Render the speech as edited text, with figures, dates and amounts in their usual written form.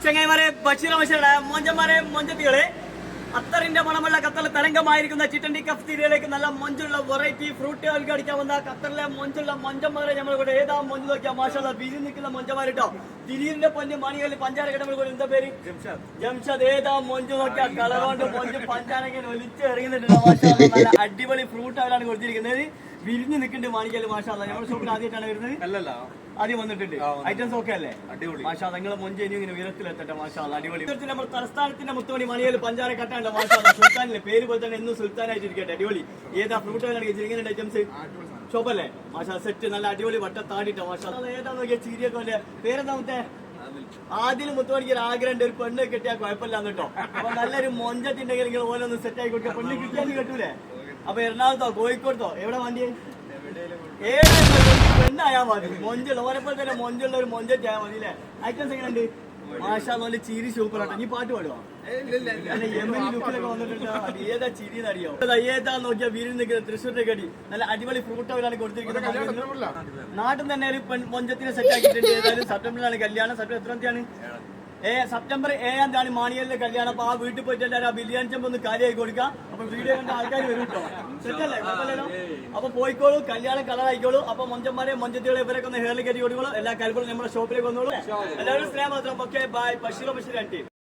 ചെങ്ങൈമാരെ ബഷീർ ബഷീറുടെ മൊഞ്ചന്മാരെ മൊഞ്ചത്തികളെ അത്തറിന്റെ മണമുള്ള ഖത്തറിൽ തരംഗമായിരിക്കുന്ന ചിറ്റണ്ടി കഫ്തീരിയയിലേക്ക് നല്ല മൊഞ്ചുള്ള വെറൈറ്റി ഫ്രൂട്ട് അടിക്കാൻ വന്ന ഖത്തറിലെ മൊഞ്ചുള്ള മൊഞ്ചന്മാരെ നമ്മളിവിടെ ഏതാ മൊഞ്ച് നോക്കിയാൽ മാഷാ വിരി നിൽക്കുന്ന മൊഞ്ചന്മാരിട്ടോ തിരിയിന്റെ പൊന്ന് മണികളിൽ പഞ്ചാര കിടമ്പോൾ എന്താ പേര് ജംഷദ് ഏതാ മൊഞ്ച് നോക്കിയാൽ കളറുകൊണ്ട് മൊഞ്ച് പഞ്ചാരങ്ങനെ ഒലിച്ച് ഇറങ്ങുന്നുണ്ട് മാഷാ നല്ല അടിപൊളി ഫ്രൂട്ട് അവരാണ് കൊടുത്തിരിക്കുന്നത് വിരിഞ്ഞ് നിൽക്കുന്നുണ്ട് മാണിക്കല് മാഷാ നമ്മുടെ ഷോപ്പിൽ ആദ്യമായിട്ടാണ് വരുന്നത് ആദ്യം വന്നിട്ടുണ്ട് ഐറ്റംസ് ഒക്കെ അല്ലേ മാഷാ നിങ്ങളെ മൊഞ്ച് ഇനി ഇങ്ങനെ ഉയരത്തിലെത്തട്ടെ മാഷാ അടിപൊളി നമ്മുടെ തലസ്ഥാനത്തിന്റെ മുത്തുമണി മണിയിൽ പഞ്ചാര കട്ടാണ്ട് മാഷാ സുൽത്താനിലെ പേര് പോലെ തന്നെ എന്നും സുൽത്താനായിട്ടിരിക്കട്ടെ അടിപൊളി ഏതാ ഫ്രൂട്ട് ഇങ്ങനെ ഐറ്റംസ് ഷോപ്പല്ലേ മാഷാ സെറ്റ് നല്ല അടിപൊളി വട്ട താടിട്ടോ മാഷാ ഏതാ നോക്കിയ ചീരിയൊക്കെ അല്ലേ പേരെന്താ മുത്തേ ആദ്യം മുത്തുമണിക്ക് ഒരു ആഗ്രഹം ഒരു പെണ്ണ് കിട്ടിയാൽ കുഴപ്പമില്ലാന്ന് കേട്ടോ അപ്പൊ നല്ലൊരു മൊഞ്ചത്തിണ്ടെങ്കിൽ നിങ്ങൾ ഓരോന്ന് സെറ്റ് ആയി കൊടുക്കുക പെണ്ണ് കിട്ടിയാൽ കിട്ടൂലേ അപ്പൊ എറണാകുളത്തോ കോഴിക്കോടത്തോ എവിടെ വണ്ടി പെണ്ണായാ മതി മൊഞ്ചുള്ള ഓരെപ്പോലെ തന്നെ മൊഞ്ചുള്ള ഒരു മൊഞ്ചായാൽ മതി അല്ലേ ഐറ്റംസ് എങ്ങനെയുണ്ട് മാഷാ നല്ല ചിരി സൂപ്പർ ആട്ടോ നീ പാട്ട് പാടുവോ യമനി ലുക്കിലൊക്കെ വന്നിട്ടുണ്ട് ഏതാ ചിരി എന്നറിയോ ഏതാ നോക്കിയാ വീരിൽ നിൽക്കുന്നത് തൃശ്ശൂരിന്റെ കടി നല്ല അടിപൊളി ഫ്രൂട്ട് അവരാണ് കൊടുത്തിരിക്കുന്നത് നാട്ടിൽ തന്നെ ഒരു മൊഞ്ചത്തിനെ സെറ്റ് ആക്കിയിട്ടുണ്ട് ഏതായാലും സെപ്റ്റംബറിലാണ് കല്യാണം സെപ്റ്റംബർ എത്രയാണ് സെപ്റ്റംബർ 7-ാം തീയതി മാണിയലിലെ കല്യാണം അപ്പൊ ആ വീട്ടിൽ പോയിട്ട് എല്ലാവരും ആ ബിരിയാണി ചെമ്പ് ഒന്ന് കാര്യമായി കൊടുക്കാം അപ്പൊ വീഡിയോ കണ്ട ആൾക്കാർ വരും കേട്ടോ സെറ്റല്ലേ കുഴപ്പമില്ലല്ലോ അപ്പൊ പോയിക്കോളൂ കല്യാണം കളറായിക്കോളൂ അപ്പൊ മൊഞ്ചന്മാരെ മൊഞ്ചത്തികളെ ഇവരൊക്കെ ഒന്ന് ഹെയറിൽ കയറ്റി കൊടുക്കോളൂ എല്ലാ കാര്യങ്ങളും നമ്മുടെ ഷോപ്പിലേക്ക് വന്നോളൂ എല്ലാവരും സ്നേഹം മാത്രം ഓക്കെ ബൈ ബഷീർ ആൻറ്റി